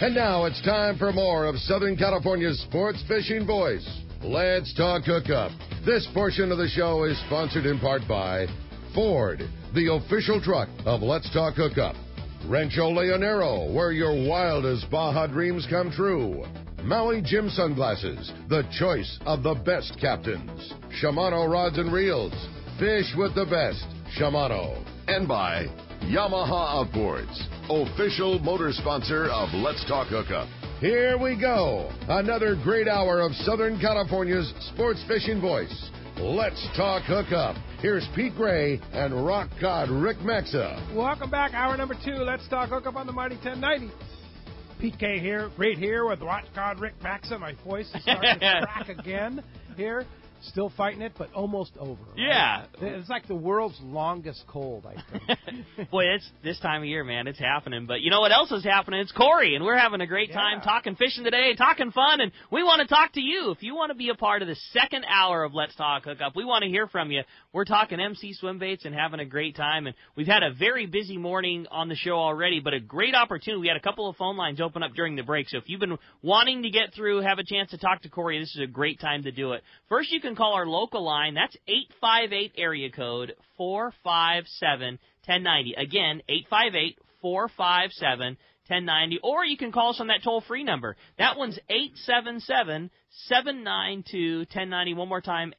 And now it's time for more of Southern California's sports fishing voice. Let's talk hookup. This portion of the show is sponsored in part by Ford, the official truck of Let's Talk Hookup. Rancho Leonero, where your wildest Baja dreams come true. Maui Jim Sunglasses, the choice of the best captains. Shimano Rods and Reels, fish with the best. Shimano. And by Yamaha Outboards, official motor sponsor of Let's Talk Hookup. Here we go. Another great hour of Southern California's sports fishing voice. Let's Talk Hookup. Here's Pete Gray and rock god Rick Maxa. Welcome back. Hour number 2. Let's Talk Hookup on the Mighty 1090. Pete K here, right here with rock god Rick Maxa. My voice is starting to crack again here. Still fighting it, but almost over. Right? Yeah. It's like the world's longest cold, I think. Boy, it's this time of year, man. It's happening. But you know what else is happening? It's Cory, and we're having a great time talking fishing today, talking fun, and we want to talk to you. If you want to be a part of the second hour of Let's Talk Hookup, we want to hear from you. We're talking MC Swimbaits and having a great time, and we've had a very busy morning on the show already, but a great opportunity. We had a couple of phone lines open up during the break, so if you've been wanting to get through, have a chance to talk to Cory, this is a great time to do it. First, you can call our local line. That's 858 area code 457-1090. Again, 858-457-1090. Or you can call us on that toll-free number. That one's 877-792-1090. One more time,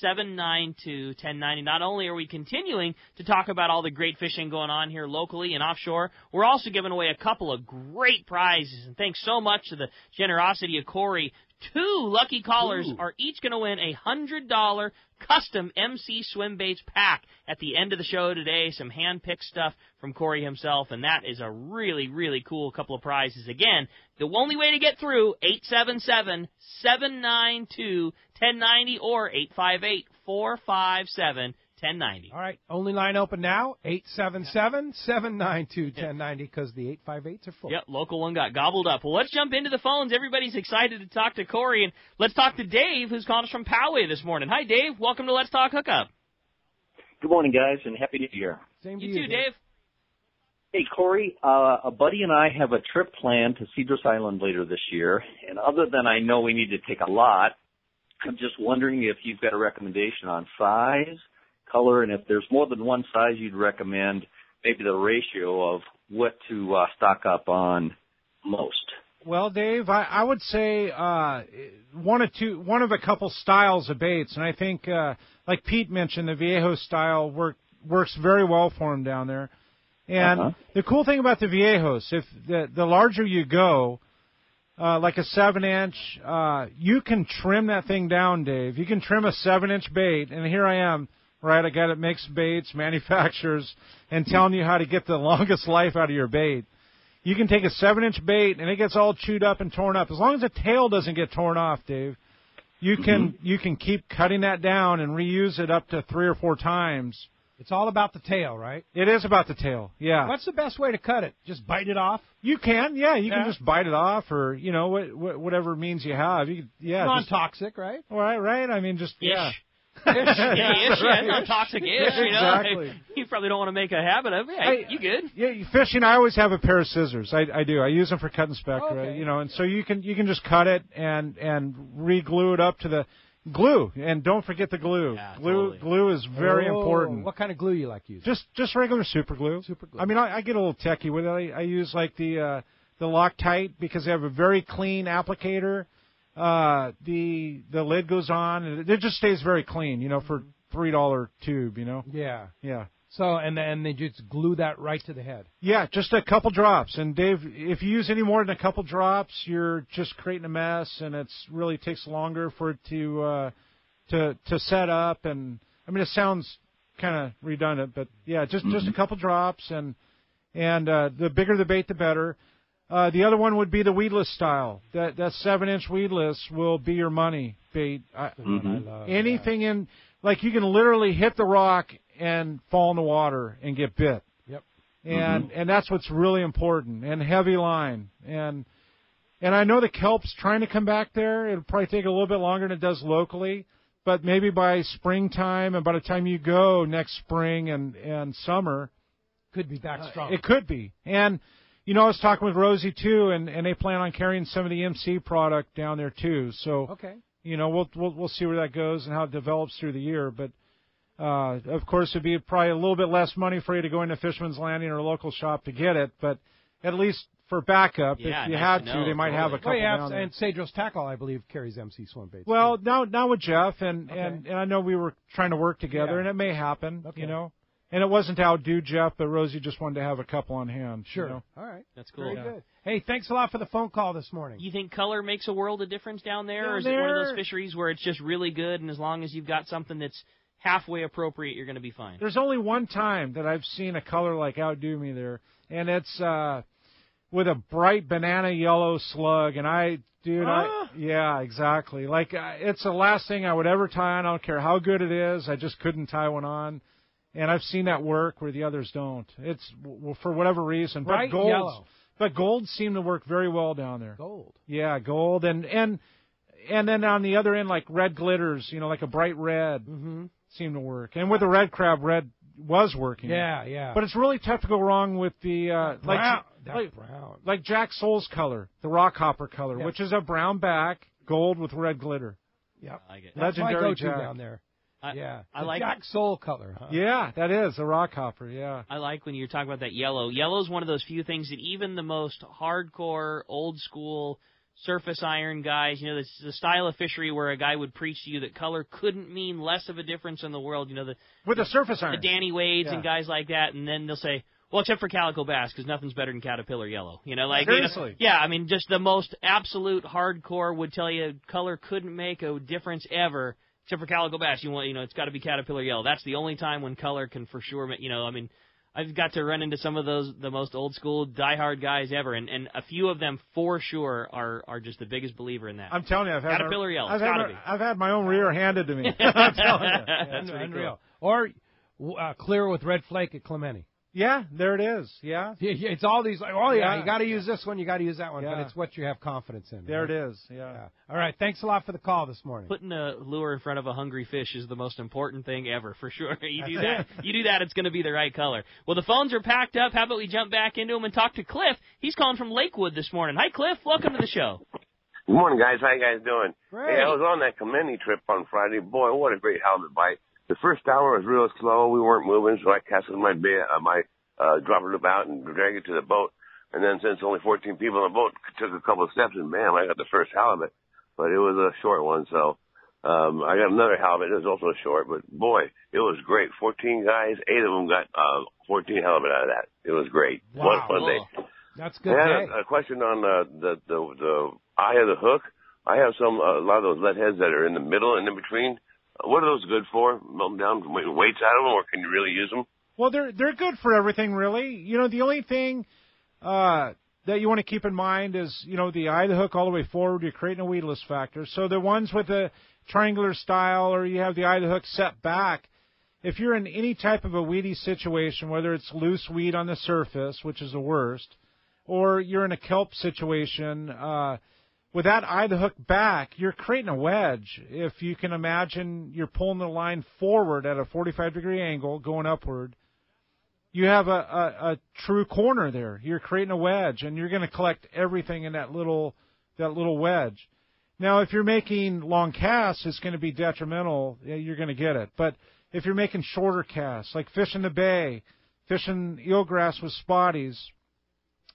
877-792-1090. Not only are we continuing to talk about all the great fishing going on here locally and offshore, we're also giving away a couple of great prizes. And thanks so much to the generosity of Cory. 2 lucky callers are each going to win a $100 custom MC Swimbaits pack at the end of the show today. Some hand-picked stuff from Cory himself, and that is a really, really cool couple of prizes. Again, the only way to get through, 877-792-1090 or 858-457-1090. All right, only line open now, 877-792-1090, because the 858s are full. Yep, local one got gobbled up. Well, let's jump into the phones. Everybody's excited to talk to Cory, and let's talk to Dave, who's calling us from Poway this morning. Hi, Dave. Welcome to Let's Talk Hookup. Good morning, guys, and Happy New Year. Same to you too, Dave. Hey, Cory, a buddy and I have a trip planned to Cedros Island later this year, and other than I know we need to take a lot, I'm just wondering if you've got a recommendation on size, color, and if there's more than one size you'd recommend, maybe the ratio of what to stock up on most. Well, Dave, I would say one of a couple styles of baits, and I think, like Pete mentioned, the Viejo style works very well for him down there. And the cool thing about the Viejos, if the larger you go, like a 7-inch, you can trim that thing down, Dave. You can trim a 7-inch bait, and here I am. Right, a guy that makes baits, manufactures, and telling you how to get the longest life out of your bait. You can take a 7-inch bait, and it gets all chewed up and torn up. As long as the tail doesn't get torn off, Dave, you can keep cutting that down and reuse it up to 3 or 4 times. It's all about the tail, right? It is about the tail, yeah. What's the best way to cut it? Just bite it off? You can, yeah. You can just bite it off, or whatever means you have. Non-toxic, right? Right. I mean, just non-toxic-ish, Exactly. You probably don't want to make a habit of it. Hey, you good? Yeah, fishing, I always have a pair of scissors. I do. I use them for cutting spectra, and so you can just cut it and re-glue it up to the glue. And don't forget the glue. Yeah, Glue is very important. What kind of glue you like using? Just regular super glue. I mean, I get a little techie with it. I use like the Loctite because they have a very clean applicator. The lid goes on, and it just stays very clean, for $3 tube, Yeah. Yeah. So, and they just glue that right to the head. Yeah, just a couple drops. And Dave, if you use any more than a couple drops, you're just creating a mess, and it really takes longer for it to set up. And I mean, it sounds kind of redundant, but yeah, just a couple drops, and the bigger the bait, the better. The other one would be the weedless style. That 7-inch weedless will be your money bait. Anything in, like you can literally hit the rock and fall in the water and get bit. Yep. And that's what's really important. And heavy line. And I know the kelp's trying to come back there. It'll probably take a little bit longer than it does locally. But maybe by springtime and by the time you go next spring and summer, could be back strong. It could be. And I was talking with Rosie too, and they plan on carrying some of the MC product down there too. So, okay. We'll see where that goes and how it develops through the year. But of course, it'd be probably a little bit less money for you to go into Fisherman's Landing or a local shop to get it, but at least for backup, if you had to, they might have a couple down there. And Cedros Tackle, I believe, carries MC swim baits. Well, now with Jeff, and I know we were trying to work together, and it may happen, And it wasn't to outdo Jeff, but Rosie just wanted to have a couple on hand. Sure. All right. That's cool. Very good. Hey, thanks a lot for the phone call this morning. You think color makes a world of difference down there, or is it one of those fisheries where it's just really good, and as long as you've got something that's halfway appropriate, you're going to be fine? There's only one time that I've seen a color like outdo me there, and it's with a bright banana yellow slug, and yeah, exactly. Like, it's the last thing I would ever tie on. I don't care how good it is. I just couldn't tie one on. And I've seen that work where the others don't. It's for whatever reason. Bright yellow. But golds seem to work very well down there. Gold. Yeah, gold. And then on the other end, like red glitters, like a bright red seem to work. And with the red crab, red was working. Yeah. But it's really tough to go wrong with the brown. Like Jack Soul's color, the rock hopper color, which is a brown back, gold with red glitter. Yep. I like it. That's my Legendary go-to Jack. down there. I like Jack Soul color, huh? Yeah, that is a rock hopper. Yeah, I like when you're talking about that yellow. Yellow is one of those few things that even the most hardcore, old school surface iron guys, the style of fishery where a guy would preach to you that color couldn't mean less of a difference in the world. With the surface iron, the Danny Wades and guys like that, and then they'll say, well, except for calico bass, because nothing's better than caterpillar yellow. Seriously. Just the most absolute hardcore would tell you color couldn't make a difference ever. Except for calico bass, it's got to be caterpillar yellow. That's the only time when color can for sure, I've got to run into some of the most old school diehard guys ever, and a few of them for sure are just the biggest believer in that. I'm telling you, caterpillar yellow. I've had my own rear handed to me. I'm telling you. That's unreal. Cool. Or clear with red flake at Clementi. Yeah, there it is. Yeah. It's all these, you got to use this one, you got to use that one, but it's what you have confidence in. There it is. Yeah. All right, thanks a lot for the call this morning. Putting a lure in front of a hungry fish is the most important thing ever, for sure. You do that, it's going to be the right color. Well, the phones are packed up. How about we jump back into them and talk to Cliff? He's calling from Lakewood this morning. Hi, Cliff. Welcome to the show. Good morning, guys. How you guys doing? Great. Hey, I was on that Clementi trip on Friday. Boy, what a great halibut bite. The first hour was real slow. We weren't moving, so I casted my dropper loop out and drag it to the boat. And then since only 14 people on the boat, took a couple of steps, and bam, I got the first halibut. But it was a short one, so I got another halibut. It was also short, but boy, it was great. 14 guys, 8 of them got 14 halibut out of that. It was great. Wow. What a fun day. That's good. I had a question on the eye of the hook. I have a lot of those lead heads that are in the middle and in between. What are those good for? Melt them down, weights out of them, or can you really use them? Well, they're good for everything, really. The only thing that you want to keep in mind is, the eye of the hook all the way forward, you're creating a weedless factor. So the ones with the triangular style, or you have the eye of the hook set back, if you're in any type of a weedy situation, whether it's loose weed on the surface, which is the worst, or you're in a kelp situation, with that eye of the hook back, you're creating a wedge. If you can imagine, you're pulling the line forward at a 45-degree angle, going upward. You have a true corner there. You're creating a wedge, and you're going to collect everything in that little wedge. Now, if you're making long casts, it's going to be detrimental. You're going to get it. But if you're making shorter casts, like fishing the bay, fishing eelgrass with spotties,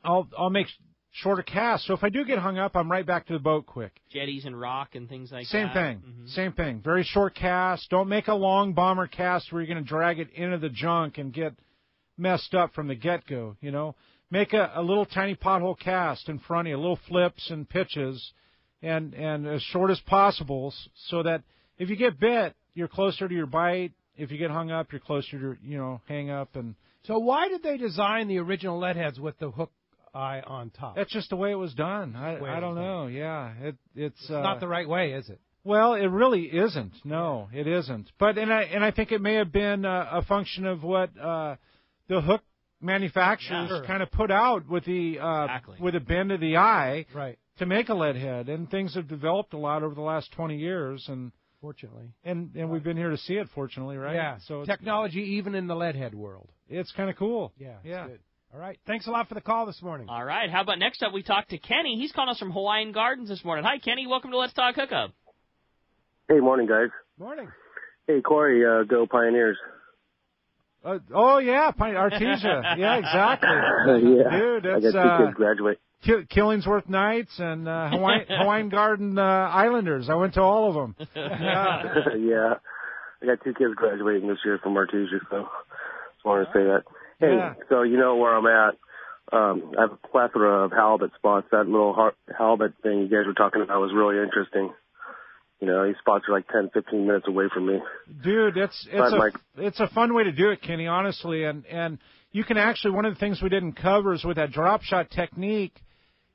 I'll make shorter casts. So if I do get hung up, I'm right back to the boat quick. Jetties and rock and things like Same that. thing. Mm-hmm. Same thing. Very short cast. Don't make a long bomber cast where you're going to drag it into the junk and get messed up from the get-go, Make a little tiny pothole cast in front of you, little flips and pitches, and as short as possible, so that if you get bit, you're closer to your bite. If you get hung up, you're closer to, hang up. And so why did they design the original lead heads with the hook eye on top? That's just the way it was done. I don't know. Yeah, it's not the right way, is it? Well, it really isn't. No, it isn't. But and I think it may have been a function of what the hook manufacturers kind of put out with the with a bend of the eye to make a lead head, and things have developed a lot over the last 20 years, and fortunately, and we've been here to see it, fortunately, right? Yeah. So technology, even in the lead head world, it's kind of cool. Yeah. Yeah. It's good. All right. Thanks a lot for the call this morning. All right. How about next up we talk to Kenny. He's calling us from Hawaiian Gardens this morning. Hi, Kenny. Welcome to Let's Talk Hookup. Hey, morning, guys. Morning. Hey, Cory, go Pioneers. Oh, yeah, Artesia. Yeah, exactly. Yeah. Dude, I it's got 2 kids graduate. Killingsworth Knights and Hawaiian Garden Islanders. I went to all of them. Yeah. Yeah. I got 2 kids graduating this year from Artesia, so just wanted to say that. Hey, Yeah. so you know where I'm at. I have a plethora of halibut spots. That little halibut thing you guys were talking about was really interesting. You know, these spots are like 10, 15 minutes away from me. Dude, it's a fun way to do it, Kenny, honestly. And you can actually, one of the things we didn't cover is with that drop shot technique,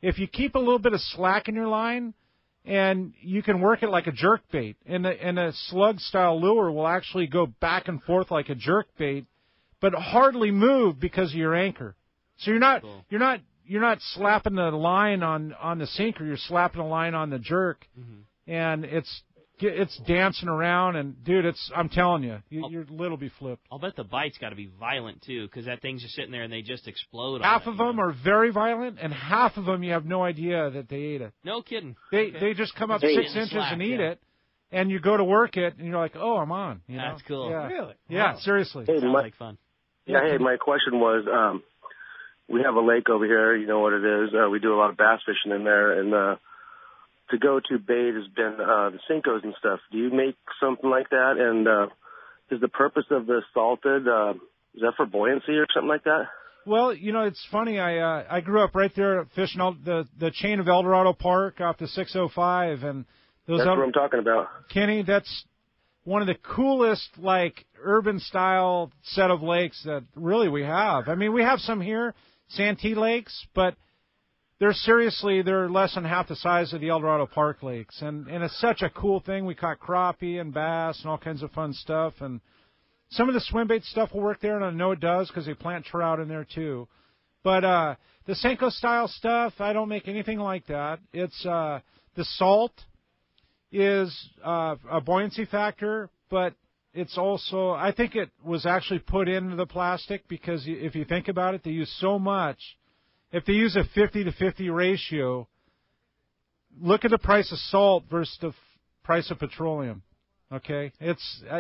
if you keep a little bit of slack in your line, and you can work it like a jerk bait, and a slug style lure will actually go back and forth like a jerk bait, but hardly move because of your anchor. So you're not slapping the line on the sinker, you're slapping the line on the jerk. Mm-hmm. And it's dancing around, and dude, I'm telling you, your lid'll be flipped. I'll bet the bite's got to be violent too, because that thing's just sitting there and they just explode. Half of them are very violent, and half of them you have no idea that they ate it. No kidding. They just come up 6 inches and eat it, and you go to work it, and you're like, oh, I'm on. You know? That's cool. Yeah. Really? Yeah, wow. seriously. Hey, Sounds like fun. Yeah, hey, my question was, we have a lake over here. You know what it is. We do a lot of bass fishing in there, and to go to bait has been the Cincos and stuff. Do you make something like that? And is the purpose of the salted, is that for buoyancy or something like that? Well, you know, it's funny. I grew up right there fishing the chain of El Dorado Park off the 605, and those. That's what I'm talking about. Kenny, that's one of the coolest, like, urban style set of lakes that really we have. I mean, we have some here, Santee lakes, but they're less than half the size of the El Dorado Park lakes, and it's such a cool thing. We caught crappie and bass and all kinds of fun stuff, and some of the Swimbaits stuff will work there, and I know it does because they plant trout in there too. But the Senko style stuff, I don't make anything like that. It's the salt is a buoyancy factor, but it's also, I think it was actually put into the plastic because if you think about it, they use so much. If they use a 50-50 ratio, look at the price of salt versus the price of petroleum. Okay,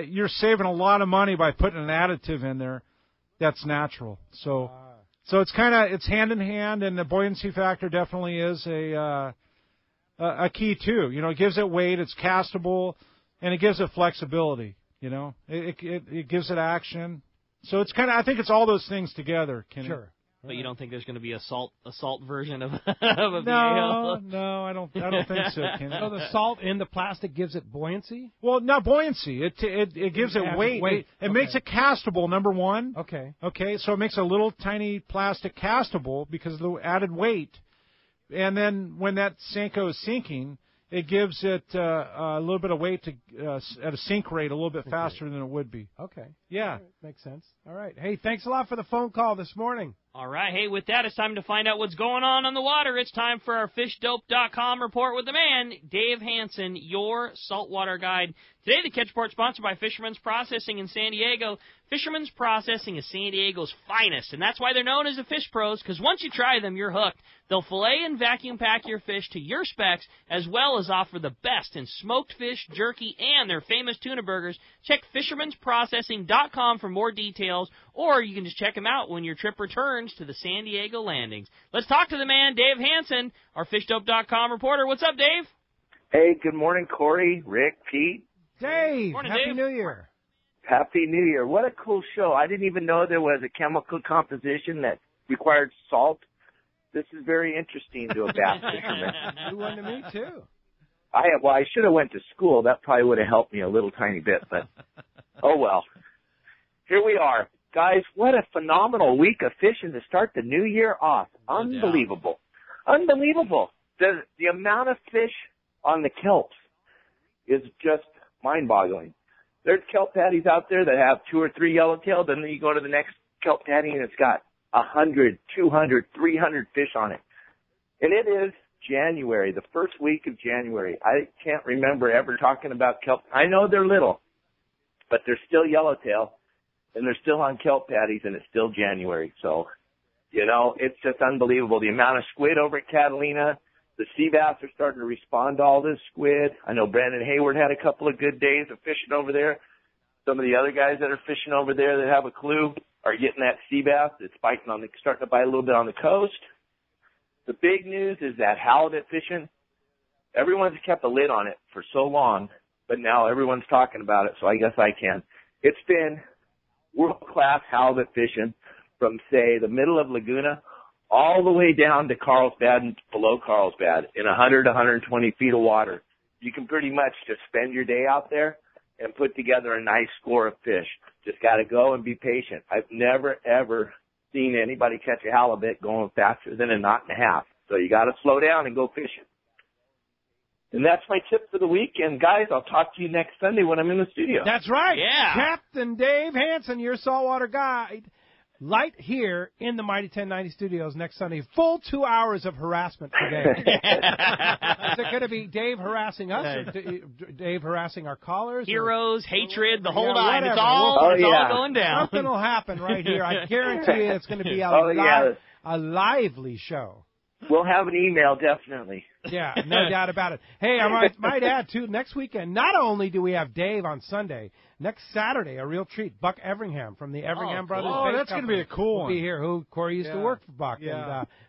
you're saving a lot of money by putting an additive in there that's natural. So it's hand in hand, and the buoyancy factor definitely is a key too. You know, it gives it weight, it's castable, and it gives it flexibility. You know, it gives it action. So it's I think it's all those things together, Kenny. Sure. But you don't think there's going to be a salt version of a No, I don't think so, Kenny. So the salt in the plastic gives it buoyancy? Well, not buoyancy. It gives it weight. It makes it castable, number one. Okay. Okay, so it makes a little tiny plastic castable because of the added weight. And then when that Senko is sinking, it gives it a little bit of weight at a sink rate a little bit faster than it would be. Okay. Yeah. Right. Makes sense. All right. Hey, thanks a lot for the phone call this morning. All right. Hey, with that, it's time to find out what's going on the water. It's time for our FishDope.com report with the man, Dave Hansen, your saltwater guide. Today, the Catch Report sponsored by Fisherman's Processing in San Diego. Fisherman's Processing is San Diego's finest, and that's why they're known as the Fish Pros, because once you try them, you're hooked. They'll fillet and vacuum pack your fish to your specs, as well as offer the best in smoked fish, jerky, and their famous tuna burgers. Check Fisherman'sProcessing.com for more details, or you can just check them out when your trip returns to the San Diego landings. Let's talk to the man, Dave Hansen, our FishDope.com reporter. What's up, Dave? Hey, good morning, Cory, Rick, Pete. Dave, Morning, Happy Dave. New Year. Happy New Year. What a cool show. I didn't even know there was a chemical composition that required salt. This is very interesting to a bass fisherman. New one to me, too. I should have went to school. That probably would have helped me a little tiny bit, but oh well. Here we are. Guys, what a phenomenal week of fishing to start the new year off. Unbelievable. Unbelievable. The amount of fish on the kelps is just mind-boggling. There's kelp patties out there that have 2 or 3 yellowtail, then you go to the next kelp patty and it's got 100, 200, 300 fish on it. And it is January, the first week of January. I can't remember ever talking about kelp. I know they're little, but they're still yellowtail, and they're still on kelp patties, and it's still January. So You know, it's just unbelievable. The amount of squid over at Catalina, the sea bass are starting to respond to all this squid. I know Brandon Hayward had a couple of good days of fishing over there. Some of the other guys that are fishing over there that have a clue are getting that sea bass that's biting starting to bite a little bit on the coast. The big news is that halibut fishing, everyone's kept a lid on it for so long, but now everyone's talking about it, so I guess I can. It's been world-class halibut fishing from, say, the middle of Laguna all the way down to Carlsbad and below Carlsbad in 100 to 120 feet of water. You can pretty much just spend your day out there and put together a nice score of fish. Just got to go and be patient. I've never, ever seen anybody catch a halibut going faster than a knot and a half. So you got to slow down and go fishing. And that's my tip for the week. And, guys, I'll talk to you next Sunday when I'm in the studio. That's right. Yeah. Captain Dave Hansen, your saltwater guide, light here in the Mighty 1090 studios next Sunday. Full 2 hours of harassment for Dave. Is it going to be Dave harassing us or Dave harassing our callers? Heroes, hatred, the whole Yeah, nine. whatever. It's all going down. Something will happen right here. I guarantee you it's going to be a lively show. We'll have an email, definitely. Yeah, no doubt about it. Hey, I might add, too, next weekend, not only do we have Dave on Sunday, next Saturday, a real treat, Buck Everingham from the Everingham Brothers. Oh, that's going to be a cool one. Will be here. Cory used to work for Buck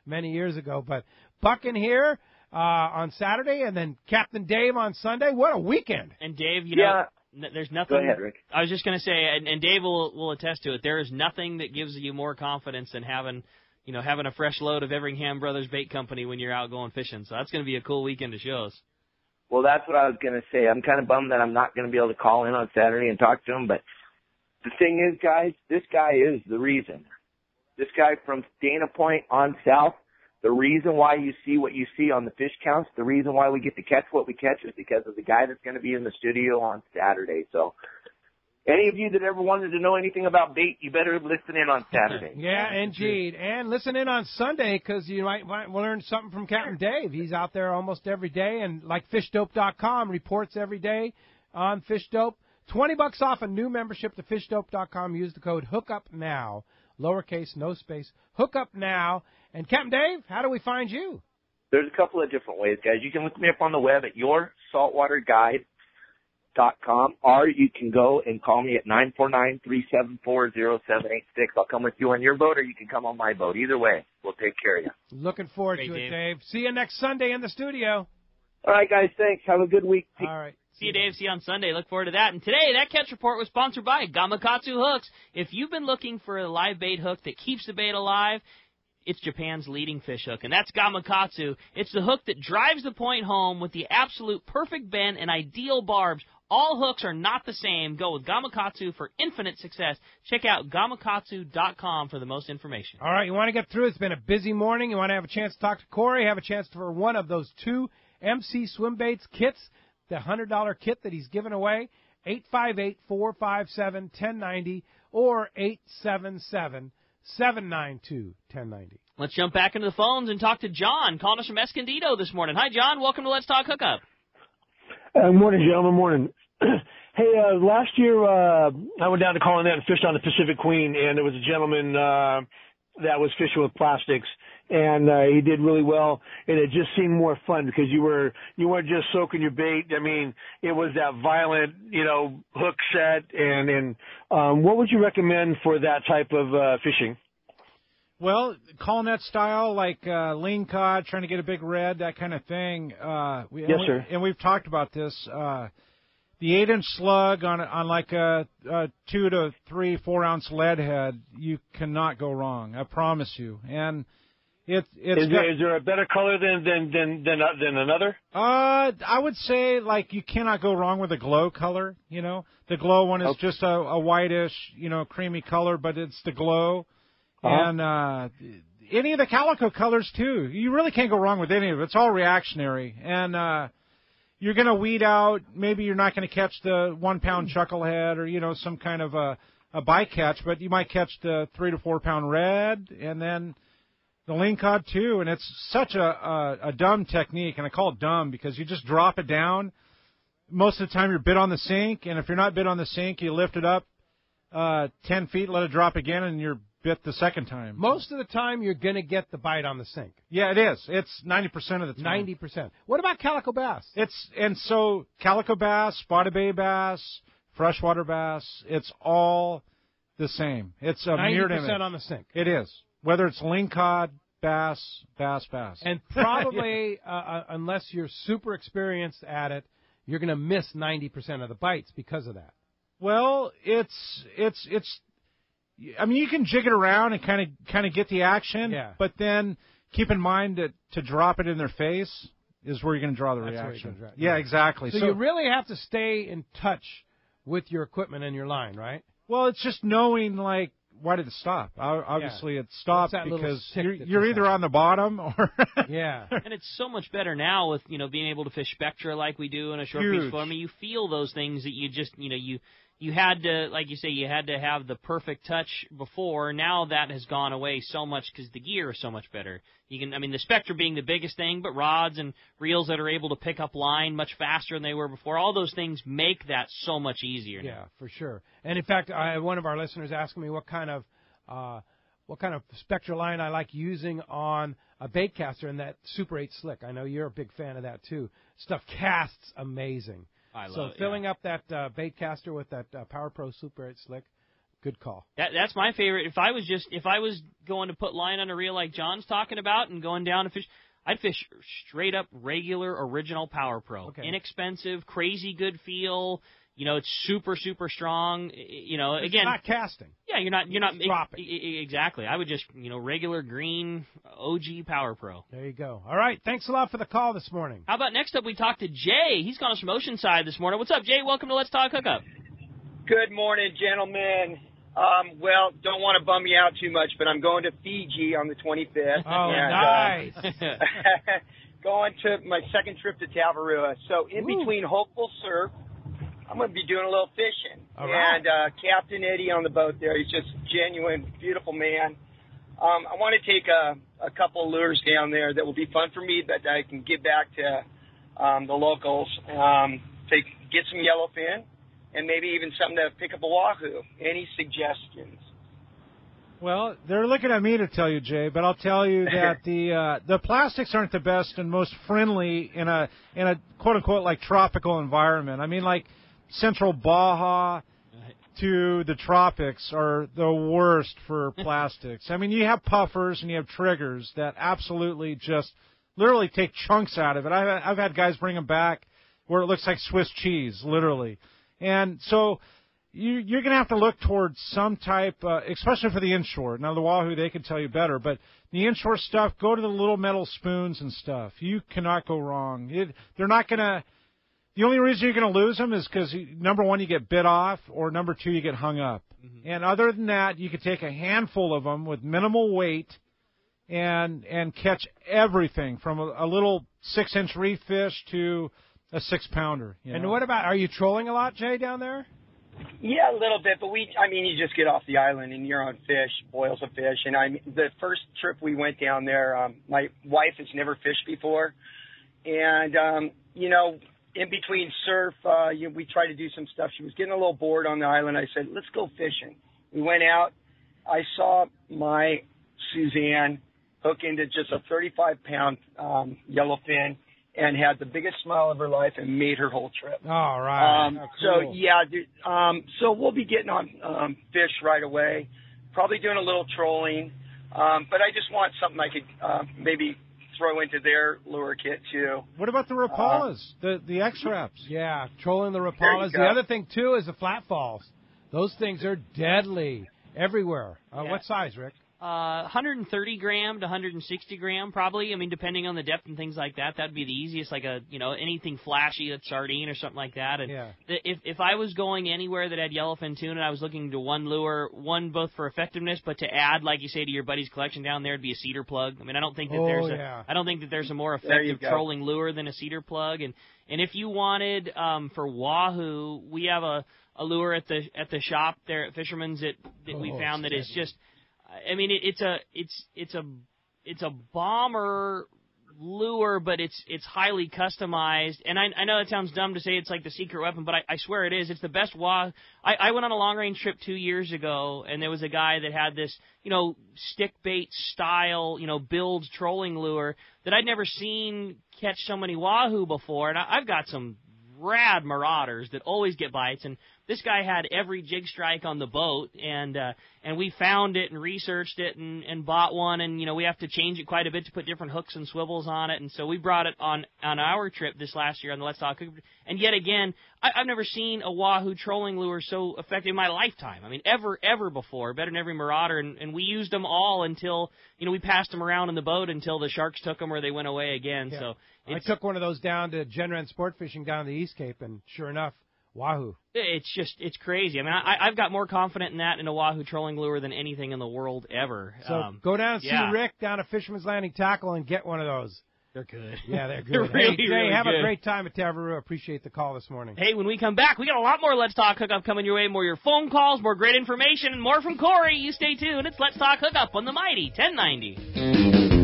many years ago. But Buck in here on Saturday, and then Captain Dave on Sunday. What a weekend. And Dave, you know, there's nothing. Go ahead, Rick. I was just going to say, and Dave will attest to it, there is nothing that gives you more confidence than having a fresh load of Everingham Brothers Bait Company when you're out going fishing. So that's going to be a cool weekend of shows. Well, that's what I was going to say. I'm kind of bummed that I'm not going to be able to call in on Saturday and talk to him. But the thing is, guys, this guy is the reason. This guy from Dana Point on south, the reason why you see what you see on the fish counts, the reason why we get to catch what we catch is because of the guy that's going to be in the studio on Saturday. So any of you that ever wanted to know anything about bait, you better listen in on Saturday. Yeah, indeed. And listen in on Sunday because you might learn something from Captain Dave. He's out there almost every day, and like FishDope.com reports every day on FishDope. $20 off a new membership to FishDope.com. Use the code HOOKUPNOW, lowercase, no space, HOOKUPNOW. And Captain Dave, how do we find you? There's a couple of different ways, guys. You can look me up on the web at yoursaltwaterguide.com, or you can go and call me at 949-374-0786. I'll come with you on your boat, or you can come on my boat. Either way, we'll take care of you. Looking forward to it, Dave. See you next Sunday in the studio. All right, guys, thanks. Have a good week. All right. See you, Dave. See you on Sunday. Look forward to that. And today, that catch report was sponsored by Gamakatsu Hooks. If you've been looking for a live bait hook that keeps the bait alive, it's Japan's leading fish hook, and that's Gamakatsu. It's the hook that drives the point home with the absolute perfect bend and ideal barbs. All hooks are not the same. Go with Gamakatsu for infinite success. Check out Gamakatsu.com for the most information. All right, you want to get through. It's been a busy morning. You want to have a chance to talk to Cory, have a chance for one of those 2 MC Swimbaits kits, the $100 kit that he's given away, 858-457-1090 or 877-792-1090. Let's jump back into the phones and talk to John, calling us from Escondido this morning. Hi, John. Welcome to Let's Talk Hookup. Morning, gentlemen. Morning. Hey, last year I went down to Colorado and fished on the Pacific Queen, and there was a gentleman that was fishing with plastics, and he did really well, and it just seemed more fun because you weren't just soaking your bait. I mean, it was that violent, hook set, and what would you recommend for that type of fishing? Well, Colnet style, like lean cod, trying to get a big red, that kind of thing. Yes, sir. And we've talked about this. The 8-inch slug on like a 2 to 3, 4 ounce lead head, you cannot go wrong. I promise you. And is there a better color than another? I would say like you cannot go wrong with a glow color. The glow one is just a whitish, creamy color, but it's the glow. And any of the calico colors, too. You really can't go wrong with any of it. It's all reactionary. And you're going to weed out, maybe you're not going to catch the 1-pound chucklehead or, some kind of a bycatch, but you might catch the 3 to 4 pound red and then the lean cod, too. And it's such a dumb technique, and I call it dumb because you just drop it down. Most of the time you're bit on the sink, and if you're not bit on the sink, you lift it up 10 feet, let it drop again, and you're bit the second time. Most of the time, you're going to get the bite on the sink. Yeah, it is. It's 90% of the time. 90%. What about calico bass? So calico bass, spotted bay bass, freshwater bass, it's all the same. It's a mirrored image. 90% on the sink. It is. Whether it's lingcod, bass. And probably, unless you're super experienced at it, you're going to miss 90% of the bites because of that. Well, it's. I mean, you can jig it around and kind of get the action, but then keep in mind that to drop it in their face is where you're going to draw the reaction. Yeah, exactly. So you really have to stay in touch with your equipment and your line, right? Well, it's just knowing, like, why did it stop? Obviously, it stopped because you're either on the bottom or yeah. And it's so much better now with being able to fish spectra like we do in a short piece form. I mean, you feel those things that you just you had to, like you say, you had to have the perfect touch before. Now that has gone away so much because the gear is so much better. The Spectra being the biggest thing, but rods and reels that are able to pick up line much faster than they were before. All those things make that so much easier now. Yeah, for sure. And in fact, one of our listeners asked me what kind of Spectra line I like using on a bait caster and that Super 8 slick. I know you're a big fan of that too. Stuff casts amazing. Filling up that bait caster with that Power Pro Super 8 slick, good call. That's my favorite. If I was going to put line on a reel like John's talking about and going down to fish, I'd fish straight up regular original Power Pro. Okay. Inexpensive, crazy good feel. It's super, super strong. Again, it's not casting. Yeah, you're not dropping. Exactly. I would just, regular green OG Power Pro. There you go. All right. Thanks a lot for the call this morning. How about next up we talk to Jay. He's calling us from Oceanside this morning. What's up, Jay? Welcome to Let's Talk Hookup. Good morning, gentlemen. Well, don't want to bum you out too much, but I'm going to Fiji on the 25th. Oh, nice. Going to my second trip to Tavarua. So in between Hopeful Surf, I'm going to be doing a little fishing. All right. And Captain Eddie on the boat there, he's just genuine, beautiful man. I want to take a couple of lures down there that will be fun for me that I can give back to the locals. Get some yellowfin and maybe even something to pick up a wahoo. Any suggestions? Well, they're looking at me to tell you, Jay, but I'll tell you that the plastics aren't the best and most friendly in a quote unquote like tropical environment. I mean, like Central Baja to the tropics are the worst for plastics. I mean, you have puffers and you have triggers that absolutely just literally take chunks out of it. I've had guys bring them back where it looks like Swiss cheese, literally. And so you're going to have to look towards some type, especially for the inshore. Now, the wahoo, they can tell you better, but the inshore stuff, go to the little metal spoons and stuff. You cannot go wrong. They're not going to. The only reason you're going to lose them is because, number one, you get bit off, or number two, you get hung up. Mm-hmm. And other than that, you could take a handful of them with minimal weight and catch everything from a little 6-inch reef fish to a 6-pounder. And what about, are you trolling a lot, Jay, down there? Yeah, a little bit, but you just get off the island and you're on fish, boils of fish. And the first trip we went down there, my wife has never fished before. And, in between surf, we tried to do some stuff. She was getting a little bored on the island. I said, let's go fishing. We went out. I saw my Suzanne hook into just a 35-pound yellowfin and had the biggest smile of her life and made her whole trip. All right. Cool. So, yeah, dude, so we'll be getting on fish right away, probably doing a little trolling. But I just want something I could maybe throw into their lure kit, too. What about the Rapalas, the X-Wraps? Yeah, trolling the Rapalas. The other thing, too, is the flat falls. Those things are deadly everywhere. What size, Rick? 130 gram to 160 gram, probably. I mean, depending on the depth and things like that, that'd be the easiest. Like anything flashy, that's sardine or something like that. And if I was going anywhere that had yellowfin tuna, and I was looking to one lure, one both for effectiveness, but to add, like you say, to your buddy's collection down there, it'd be a cedar plug. I mean, I don't think that there's a more effective trolling lure than a cedar plug. And if you wanted for wahoo, we have a lure at the shop there at Fisherman's that we found that is just. I mean, it's a bomber lure, but it's highly customized. And I know it sounds dumb to say it's like the secret weapon, but I swear it is. It's the best wahoo. I went on a long-range trip 2 years ago, and there was a guy that had this, stick bait style, build trolling lure that I'd never seen catch so many wahoo before. And I've got some rad marauders that always get bites, and this guy had every jig strike on the boat, and we found it and researched it and bought one, and we have to change it quite a bit to put different hooks and swivels on it, and so we brought it on our trip this last year on the Let's Talk Hookup. And yet again, I've never seen a wahoo trolling lure so effective in my lifetime. I mean, ever before, better than every marauder, and we used them all until we passed them around in the boat until the sharks took them or they went away again. Yeah. So I took one of those down to Genren Sport Fishing down the East Cape, and sure enough, wahoo. It's crazy. I mean, I've got more confident in that in a wahoo trolling lure than anything in the world ever. So go down and see Rick down at Fisherman's Landing Tackle and get one of those. They're good. Yeah, they're good. They're really, Jay, really have good. a great time at Tavarua. Appreciate the call this morning. Hey, when we come back, we got a lot more Let's Talk Hookup coming your way. More your phone calls, more great information, and more from Cory. You stay tuned. It's Let's Talk Hookup on the Mighty 1090.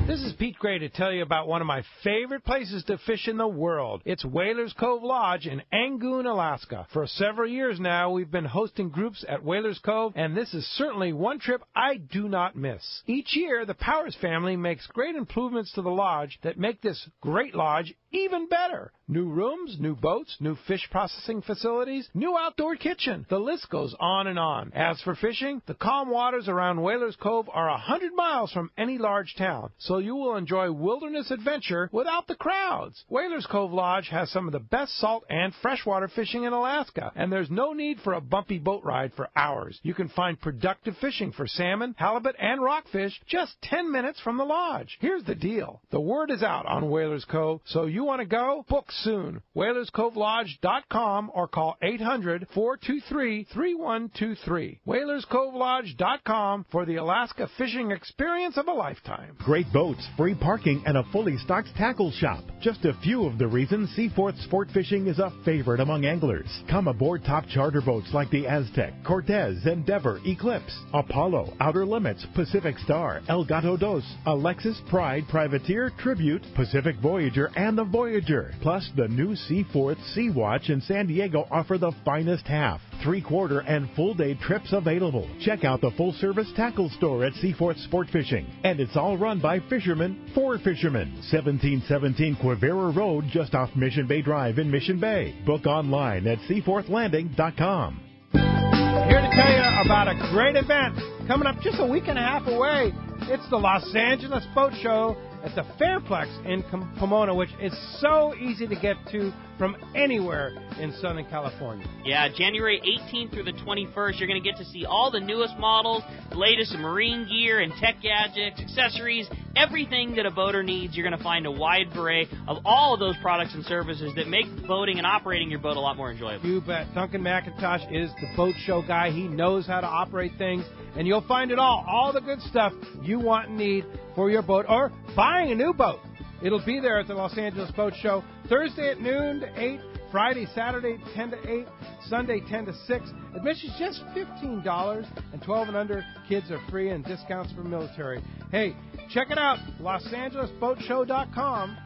This is Pete Gray to tell you about one of my favorite places to fish in the world. It's Whalers Cove Lodge in Angoon, Alaska. For several years now, we've been hosting groups at Whalers Cove, and this is certainly one trip I do not miss. Each year, the Powers family makes great improvements to the lodge that make this great lodge even better. New rooms, new boats, new fish processing facilities, new outdoor kitchen. The list goes on and on. As for fishing, the calm waters around Whalers Cove are 100 miles from any large town, so you will enjoy wilderness adventure without the crowds. Whalers Cove Lodge has some of the best salt and freshwater fishing in Alaska, and there's no need for a bumpy boat ride for hours. You can find productive fishing for salmon, halibut, and rockfish just 10 minutes from the lodge. Here's the deal. The word is out on Whalers Cove, so you want to go? Book soon. WhalersCoveLodge.com or call 800-423-3123. WhalersCoveLodge.com for the Alaska fishing experience of a lifetime. Great boats, free parking, and a fully stocked tackle shop. Just a few of the reasons Seaforth Sport Fishing is a favorite among anglers. Come aboard top charter boats like the Aztec, Cortez, Endeavor, Eclipse, Apollo, Outer Limits, Pacific Star, El Gato Dos, Alexis, Pride, Privateer, Tribute, Pacific Voyager, and the Voyager. Plus, the new Seaforth Sea Watch in San Diego offer the finest half, three-quarter, and full-day trips available. Check out the full-service tackle store at Seaforth Sport Fishing. And it's all run by fishermen for fishermen. 1717 Quivira Road, just off Mission Bay Drive in Mission Bay. Book online at seaforthlanding.com. Here to tell you about a great event coming up just a week and a half away. It's the Los Angeles Boat Show at the Fairplex in Pomona, which is so easy to get to from anywhere in Southern California. Yeah, January 18th through the 21st, you're going to get to see all the newest models, the latest in marine gear and tech gadgets, accessories, everything that a boater needs. You're going to find a wide array of all of those products and services that make boating and operating your boat a lot more enjoyable. You bet. Duncan McIntosh is the boat show guy. He knows how to operate things, and you'll find it all the good stuff you want and need for your boat or buying a new boat. It'll be there at the Los Angeles Boat Show, Thursday at noon to 8, Friday, Saturday 10 to 8, Sunday 10 to 6. Admission's just $15, and 12 and under kids are free and discounts for military. Hey, check it out, LosAngelesBoatShow.com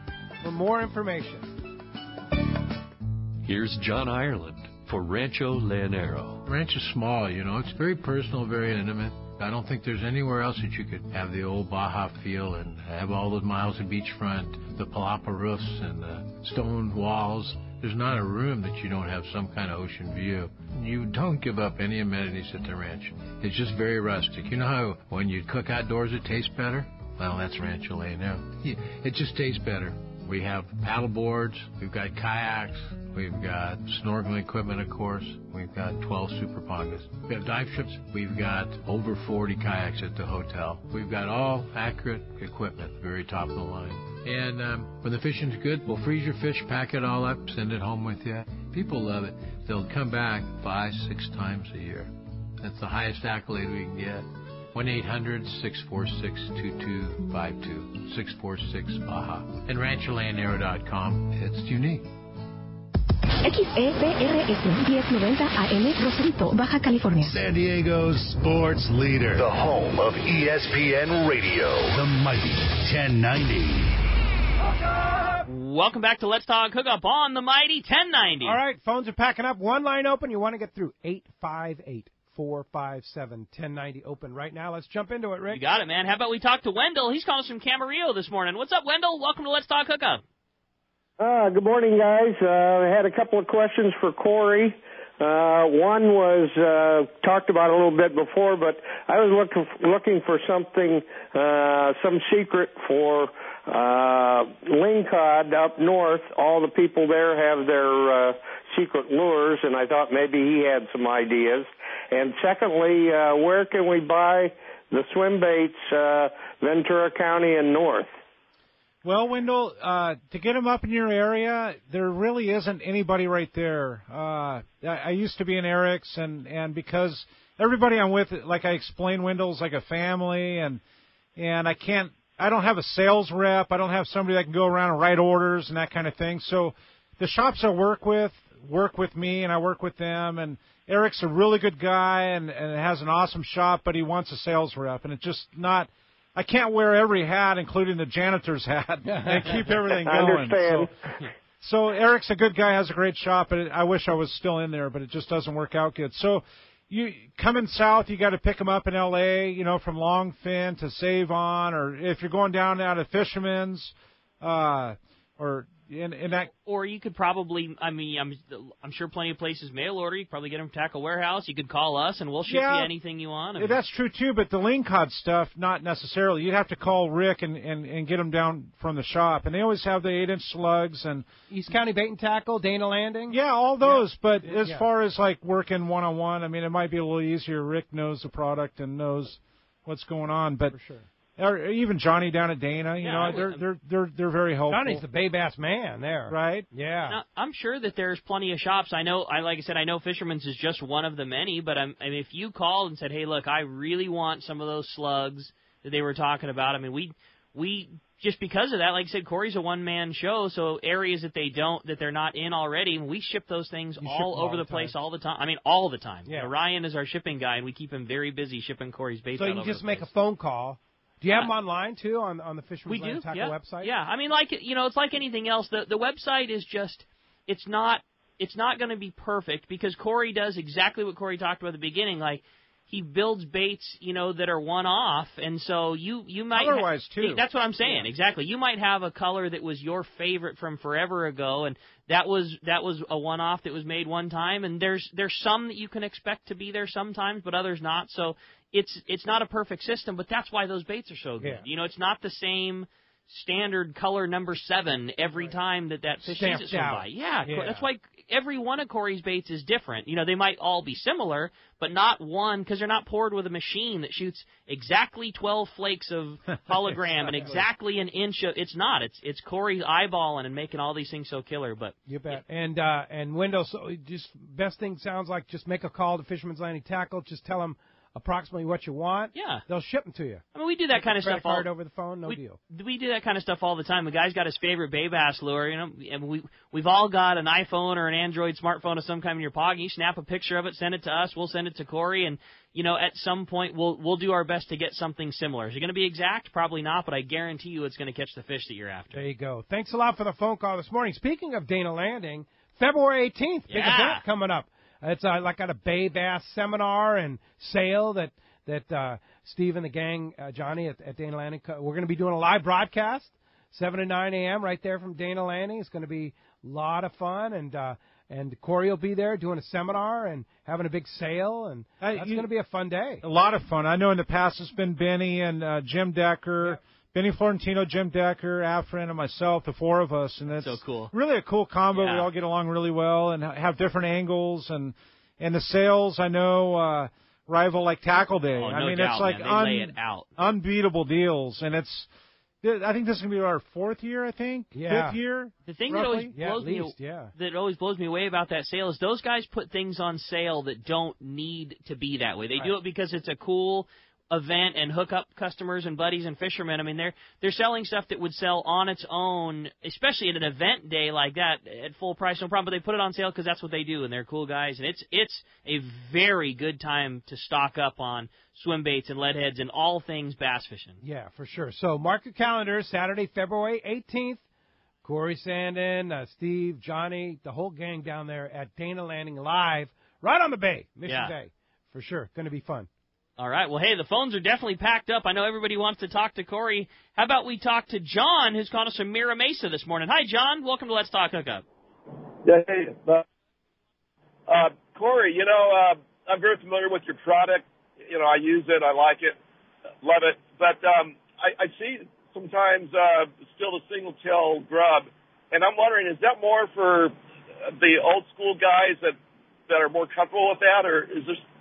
for more information. Here's John Ireland for Rancho Leonero. The ranch is small, It's very personal, very intimate. I don't think there's anywhere else that you could have the old Baja feel and have all those miles of beachfront, the palapa roofs and the stone walls. There's not a room that you don't have some kind of ocean view. You don't give up any amenities at the ranch. It's just very rustic. You know how when you cook outdoors it tastes better? Well, that's Rancho Leonero. It just tastes better. We have paddle boards, we've got kayaks, we've got snorkeling equipment, of course. We've got 12 super pongas. We have dive trips. We've got over 40 kayaks at the hotel. We've got all accurate equipment, very top of the line. And when the fishing's good, we'll freeze your fish, pack it all up, send it home with you. People love it. They'll come back 5-6 times a year. That's the highest accolade we can get. 1-800-646-2252, 646-BAJA. And RanchoLeonero.com. It's unique. XEPRS 1090 AM, Rosarito, Baja California. San Diego's sports leader. The home of ESPN Radio. The Mighty 1090. Welcome back to Let's Talk Hookup on the Mighty 1090. All right, phones are packing up. One line open. You want to get through 858-457-1090 open right now. Let's jump into it, Rick. You got it, man. How about we talk to Wendell? He's calling us from Camarillo this morning. What's up, Wendell? Welcome to Let's Talk Hookup. Good morning, guys. I had a couple of questions for Cory. One was talked about a little bit before, but I was looking for something, some secret for lingcod up north. All the people there have their secret lures, and I thought maybe he had some ideas. And secondly, where can we buy the swimbaits, Ventura County and north? Well, Wendell, to get them up in your area, there really isn't anybody right there. I used to be in Eric's, and because everybody I'm with, like I explained, Wendell, is like a family, and I don't have a sales rep. I don't have somebody that can go around and write orders and that kind of thing. So the shops I work with me, and I work with them, and Eric's a really good guy and has an awesome shop, but he wants a sales rep, and it's just not – I can't wear every hat, including the janitor's hat, and keep everything going. I understand. So Eric's a good guy, has a great shop, and I wish I was still in there, but it just doesn't work out good. So you coming south, you got to pick them up in L.A., from Longfin to Save-On, or if you're going down out of Fisherman's, or in that. Or you could probably, I'm sure plenty of places mail order. You could probably get them from Tackle Warehouse. You could call us, and we'll ship you anything you want. That's true, too, but the lingcod stuff, not necessarily. You'd have to call Rick and get them down from the shop. And they always have the 8-inch slugs. And East County Bait and Tackle, Dana Landing? Yeah, all those. Yeah. But as far as, like, working one-on-one, it might be a little easier. Rick knows the product and knows what's going on. But for sure. Or even Johnny down at Dana, they're very helpful. Johnny's the Bay-Bass man there, right? Yeah. Now, I'm sure that there's plenty of shops. I know Fisherman's is just one of the many. But if you called and said, "Hey, look, I really want some of those slugs that they were talking about," we just because of that, like I said, Cory's a one-man show, so areas that they're not in already, we ship those things all over the place all the time. All the time. Yeah. Ryan is our shipping guy, and we keep him very busy shipping Cory's baits. So you can just make a phone call. Do you have them online, too, on the Fisherman's Land and Tackle website? Yeah, it's like anything else. The website is just, it's not going to be perfect because Cory does exactly what Cory talked about at the beginning. Like, he builds baits, that are one-off, and so you might... Otherwise, too. That's what I'm saying, yeah. Exactly. You might have a color that was your favorite from forever ago, and that was a one-off that was made one time, and there's some that you can expect to be there sometimes, but others not, so... It's not a perfect system, but that's why those baits are so good. Yeah. It's not the same standard color number 7 every time that fish sees it swim by. Yeah, that's why every one of Cory's baits is different. They might all be similar, but not one, because they're not poured with a machine that shoots exactly 12 flakes of hologram and exactly an inch of. It's not. It's Cory's eyeballing and making all these things so killer. But you bet. And Wendell, so just best thing sounds like just make a call to Fisherman's Landing Tackle. Just tell them approximately what you want. Yeah. They'll ship them to you. We do that kind of stuff. Credit card over the phone, no deal. We do that kind of stuff all the time. The guy's got his favorite bay bass lure, and we've all got an iPhone or an Android smartphone of some kind in your pocket. You snap a picture of it, send it to us, we'll send it to Cory, and at some point we'll do our best to get something similar. Is it going to be exact? Probably not, but I guarantee you it's going to catch the fish that you're after. There you go. Thanks a lot for the phone call this morning. Speaking of Dana Landing, February 18th, big event coming up. It's like at a Bay Bass seminar and sale that Steve and the gang, Johnny at Dana Landing, we're going to be doing a live broadcast, 7 to 9 a.m. right there from Dana Landing. It's going to be a lot of fun, and Cory will be there doing a seminar and having a big sale, and that's going to be a fun day. A lot of fun. I know in the past it's been Benny and Jim Decker, Benny Florentino, Jim Decker, Afrin, and myself, the 4 of us, and it's so cool. Really a cool combo. Yeah. We all get along really well and have different angles, and the sales, I know, rival like Tackle Day. Oh, I mean, doubt, it's like man. They lay it out. Unbeatable deals, and I think this is going to be our 4th year, Yeah. 5th year. The thing roughly? that always blows me away about that sale is those guys put things on sale that don't need to be that way. They do it because it's a cool event and hook up customers and buddies and fishermen. I mean, they're selling stuff that would sell on its own, especially at an event day like that at full price, no problem. But they put it on sale because that's what they do, and they're cool guys. And it's a very good time to stock up on swim baits and lead heads and all things bass fishing. Yeah, for sure. So mark your calendars, Saturday, February 18th. Cory, Sanden, Steve, Johnny, the whole gang down there at Dana Landing Live, right on the bay, Mission Bay. For sure. Going to be fun. All right. Well, hey, the phones are definitely packed up. I know everybody wants to talk to Cory. How about we talk to John, who's calling us from Mira Mesa this morning. Hi, John. Welcome to Let's Talk Hookup. Yeah, hey, Cory, I'm very familiar with your product. I use it. I like it. Love it. But I see sometimes still the single-tail grub, and I'm wondering, is that more for the old-school guys that are more comfortable with that, or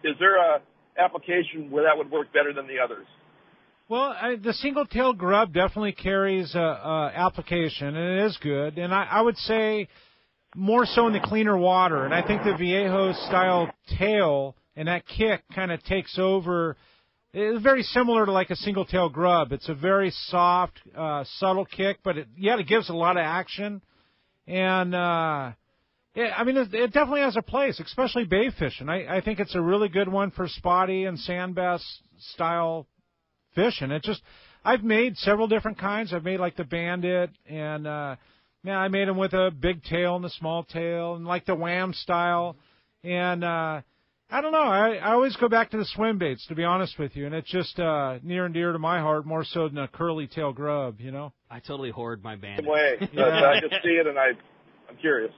is there a application where that would work better than the others? Well, the single-tail grub definitely carries a application, and it is good. And I would say more so in the cleaner water. And I think the Viejo-style tail and that kick kind of takes over. It's very similar to like a single-tail grub. It's a very soft, subtle kick, but it gives a lot of action. And it definitely has a place, especially bay fishing. I think it's a really good one for spotty and sand bass style fishing. I've made several different kinds. I've made like the Bandit, and I made them with a big tail and a small tail, and like the Wham style. And I don't know. I always go back to the Swimbaits, to be honest with you, and it's just near and dear to my heart, more so than a curly tail grub. I totally hoard my Bandit. Way. I just see it and I'm curious,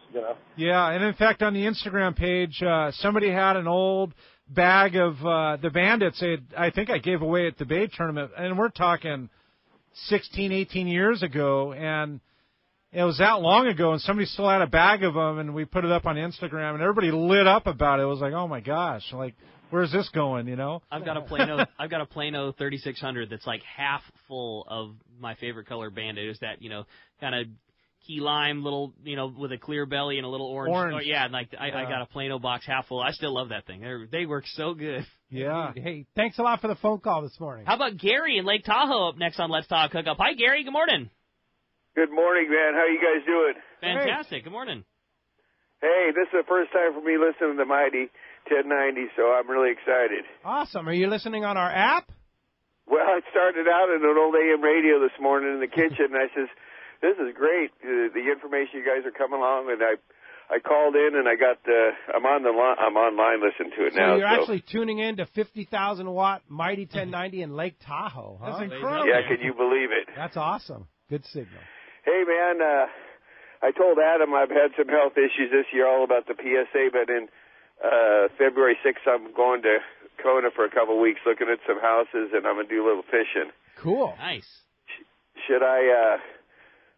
Yeah, and in fact, on the Instagram page, somebody had an old bag of the Bandits. I think I gave away at the Bay tournament, and we're talking 16, 18 years ago, and it was that long ago, and somebody still had a bag of them, and we put it up on Instagram, and everybody lit up about it. It was like, oh my gosh, like, where's this going? I've got a Plano 3600 that's like half full of my favorite color Bandit. It's that kind of key lime, little, with a clear belly and a little orange. Oh, yeah, and I got a Plano box half full. I still love that thing. They work so good. Yeah. Hey, thanks a lot for the phone call this morning. How about Gary in Lake Tahoe up next on Let's Talk Hookup? Hi, Gary. Good morning. Good morning, man. How you guys doing? Fantastic. Good morning. Hey, this is the first time for me listening to Mighty 1090, so I'm really excited. Awesome. Are you listening on our app? Well, I started out in an old AM radio this morning in the kitchen, and I says, this is great, the information you guys are coming along, and I called in, and I'm online listening to it now. So you're actually tuning in to 50,000-watt Mighty 1090 in Lake Tahoe, huh? That's incredible. Yeah, can you believe it? That's awesome. Good signal. Hey, man, I told Adam I've had some health issues this year, all about the PSA, but in February 6th, I'm going to Kona for a couple of weeks looking at some houses, and I'm going to do a little fishing. Cool. Nice. Should I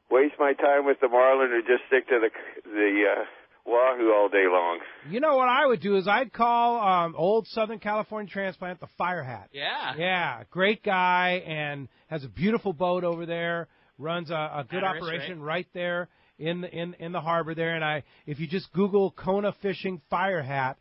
waste my time with the marlin or just stick to the wahoo all day long? You know what I would do is I'd call old Southern California transplant, the Fire Hat. Yeah. Yeah, great guy and has a beautiful boat over there. Runs a good operation right there in the harbor there. And if you just Google Kona Fishing Fire Hat,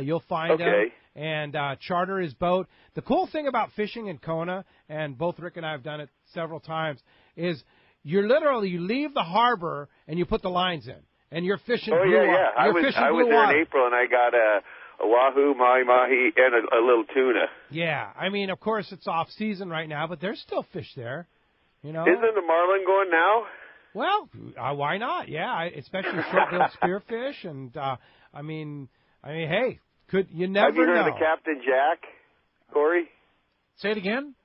you'll find him and charter his boat. The cool thing about fishing in Kona, and both Rick and I have done it several times, is you leave the harbor and you put the lines in, and you're fishing. Oh yeah. I was there in April and I got a wahoo, mahi, and a little tuna. Yeah, I mean, of course it's off season right now, but there's still fish there. Isn't the marlin going now? Well, why not? Yeah, especially short-billed spearfish, and I mean, hey, you never know. Have you heard of Captain Jack, Cory? Say it again.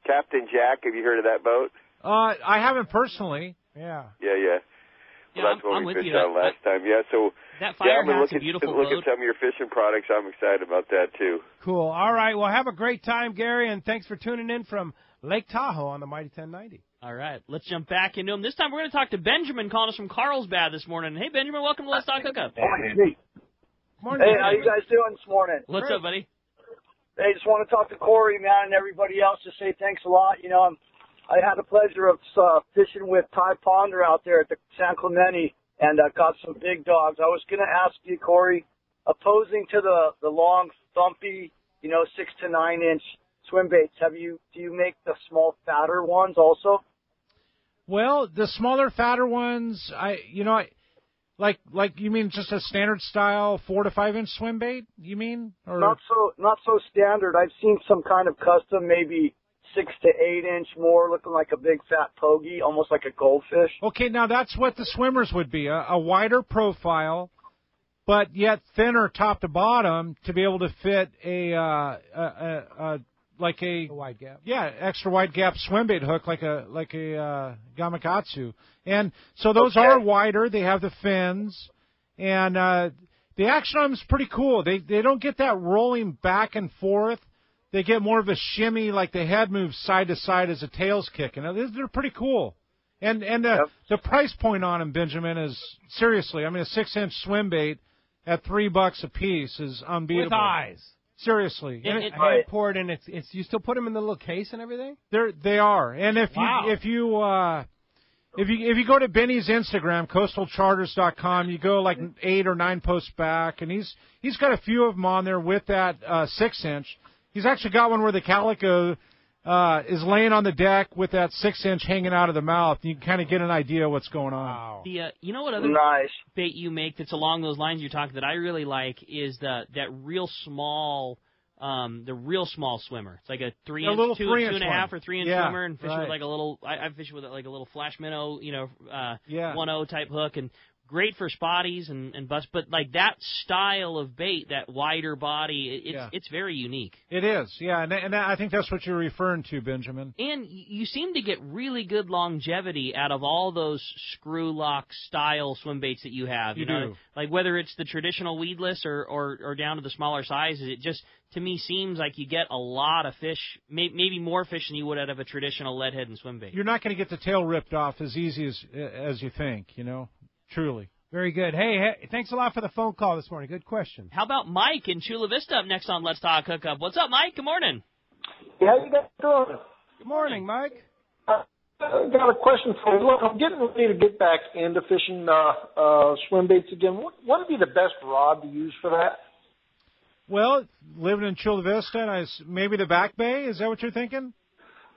Captain Jack. Have you heard of that boat? I haven't personally. Yeah. Well, that's what we fished on last time. Yeah, so that Fire Hat's a beautiful boat. Look at some of your fishing products. I'm excited about that too. Cool. All right. Well, have a great time, Gary, and thanks for tuning in from Lake Tahoe on the Mighty 1090. All right, let's jump back into him. This time we're going to talk to Benjamin, calling us from Carlsbad this morning. Hey, Benjamin, welcome to Let's Talk Hookup. Hey, how you guys doing this morning? What's up, buddy? Hey, just want to talk to Cory, man, and everybody else. Just say thanks a lot. I had the pleasure of fishing with Ty Ponder out there at the San Clemente, and caught some big dogs. I was going to ask you, Cory, opposing to the long, thumpy, 6 to 9 inch swim baits, do you make the small, fatter ones also? Well, the smaller, fatter ones, like you mean just a standard style 4 to 5 inch swim bait? You mean? Or? Not so standard. I've seen some kind of custom, maybe 6 to 8 inch more, looking like a big fat pogie, almost like a goldfish. Okay, now that's what the swimmers would be, a wider profile, but yet thinner top to bottom to be able to fit a wide gap. Yeah, extra wide gap swim bait hook like a gamakatsu. And so those are wider. They have the fins, and the action on them is pretty cool. They don't get that rolling back and forth. They get more of a shimmy, like the head moves side to side as the tail's kicking. Now, they're pretty cool. And the price point on them, Benjamin, is seriously. I mean, a 6-inch swim bait at $3 a piece is unbeatable. With eyes. Seriously. Hand poured, and it's you still put them in the little case and everything? They are. And if you go to Benny's Instagram, coastalcharters.com, you go like 8 or 9 posts back, and he's got a few of them on there with that 6-inch. He's actually got one where the calico is laying on the deck with that 6-inch hanging out of the mouth. You can kind of get an idea of what's going on. Wow. You know what other bait you make that's along those lines you're talking that I really like is that real small the real small swimmer. It's like a 3-inch, 2.5 or 3-inch swimmer, and fish with like a little. I fish with like a little flash minnow, 1.0 type hook, and great for spotties and busts. But like that style of bait, that wider body, it's very unique. It is, yeah, and I think that's what you're referring to, Benjamin. And you seem to get really good longevity out of all those screw lock style swim baits that you have. You know, do. Like whether it's the traditional weedless or down to the smaller sizes, it just to me seems like you get a lot of fish, maybe more fish than you would out of a traditional lead head and swim bait. You're not going to get the tail ripped off as easy as you think, Truly. Very good. Hey, thanks a lot for the phone call this morning. Good question. How about Mike in Chula Vista up next on Let's Talk Hookup? What's up, Mike? Good morning. Yeah, how you guys doing? Good morning, Mike. I got a question for you. Look, I'm getting ready to get back into fishing swim baits again. What would be the best rod to use for that? Well, living in Chula Vista, and maybe the Back Bay, is that what you're thinking?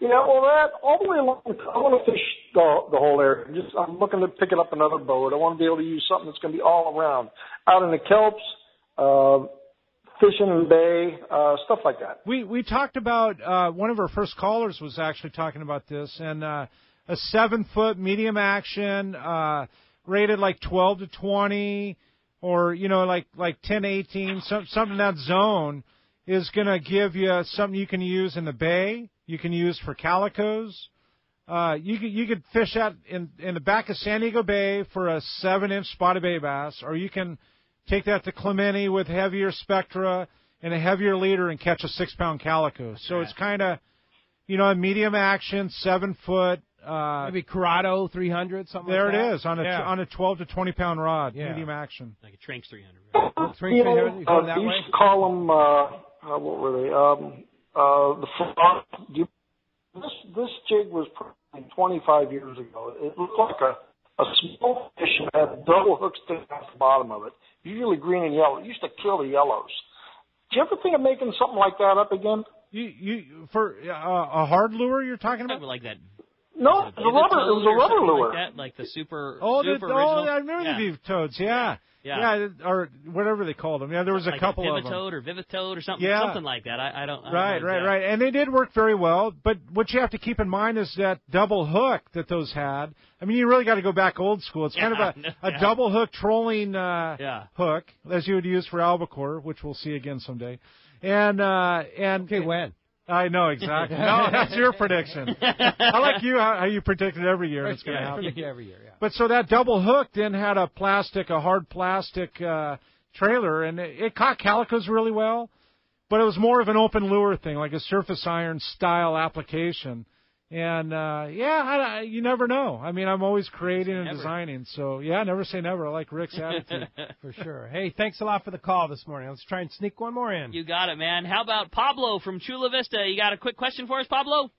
Yeah, well, that all the way along. I want to fish the whole area. I'm looking to pick it up another boat. I want to be able to use something that's going to be all around, out in the kelps, fishing in the bay, stuff like that. We talked about one of our first callers was actually talking about this, and a 7-foot medium action, rated like 12 to 20, or like 10, 18, something in that zone is going to give you something you can use in the bay. You can use for calicos. You could fish that in the back of San Diego Bay for a 7-inch spotted bay bass, or you can take that to Clemente with heavier spectra and a heavier leader and catch a 6-pound calico. So it's kind of, a medium action, 7-foot. Maybe Corrado 300, something like that. There it is, on a 12 to 20 pound rod, medium action. Like a Tranks 300. Right? Tranks 300, you go that way? Used to call them, what were they? The front. This jig was probably 25 years ago. It looked like a small fish and had double hooks sticking off the bottom of it, usually green and yellow. It used to kill the yellows. Do you ever think of making something like that up again? You for a hard lure you're talking about? Like that. No, it was a rubber lure. Like that, like the super. Super original. I remember the beef toads. Yeah, or whatever they called them. Yeah, there was a couple of them. Vivitoad or Vivitoad or something like that. I don't. Right. And they did work very well. But what you have to keep in mind is that double hook that those had. I mean, you really got to go back old school. It's kind of a double hook trolling hook, as you would use for albacore, which we'll see again someday. And okay, when? I know, exactly. No, that's your prediction. I like you, how you predict it every year. It's going to happen. Every year, yeah. But so that double hook then had a hard plastic trailer, and it caught calicos really well, but it was more of an open lure thing, like a surface iron style application. And, you never know. I mean, I'm always creating and designing. So, never say never. I like Rick's attitude. For sure. Hey, thanks a lot for the call this morning. Let's try and sneak one more in. You got it, man. How about Pablo from Chula Vista? You got a quick question for us, Pablo?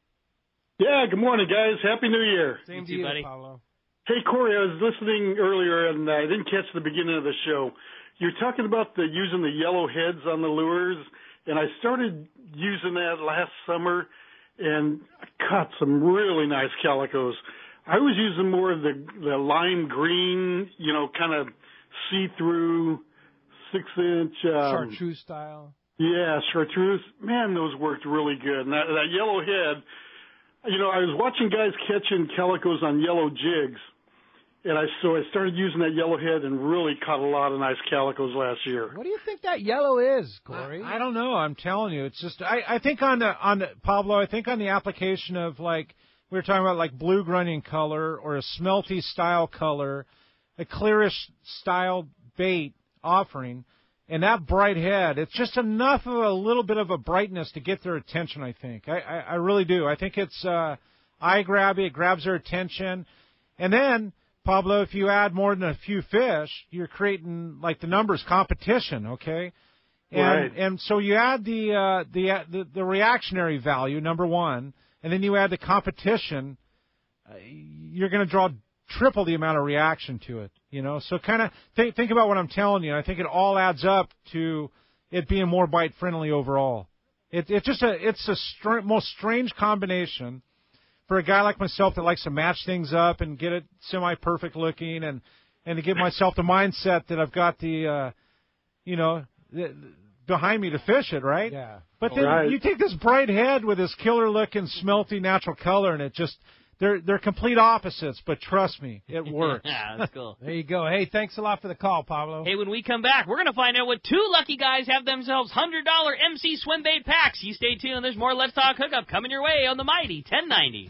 Yeah, good morning, guys. Happy New Year. Same to you, buddy. Pablo. Hey, Cory, I was listening earlier, and I didn't catch the beginning of the show. You're talking about using the yellow heads on the lures, and I started using that last summer, and I caught some really nice calicos. I was using more of the lime green, kind of see-through 6-inch. Chartreuse style. Yeah, chartreuse. Man, those worked really good. And that yellowhead, I was watching guys catching calicos on yellow jigs, and I started using that yellowhead and really caught a lot of nice calicos last year. What do you think that yellow is, Cory? I don't know. I'm telling you, it's just I think on the Pablo. I think on the application of like we were talking about like blue grunting color or a smelty style color, a clearish style bait offering. And that bright head, it's just enough of a little bit of a brightness to get their attention, I think. I really do. I think it's eye-grabby. It grabs their attention. And then, Pablo, if you add more than a few fish, you're creating, like, the numbers competition, okay? Right. And so you add the reactionary value, number one, and then you add the competition, you're going to draw triple the amount of reaction to it, So kind of think about what I'm telling you. I think it all adds up to it being more bite friendly overall. It's a most strange combination for a guy like myself that likes to match things up and get it semi perfect looking and to give myself the mindset that I've got the behind me to fish it, right? Yeah. But then you take this bright head with this killer looking smelty natural color and it just They're complete opposites, but trust me, it works. Yeah, that's cool. There you go. Hey, thanks a lot for the call, Pablo. Hey, when we come back, we're going to find out what two lucky guys have themselves $100 MC Swimbait packs. You stay tuned. There's more Let's Talk Hookup coming your way on the Mighty 1090.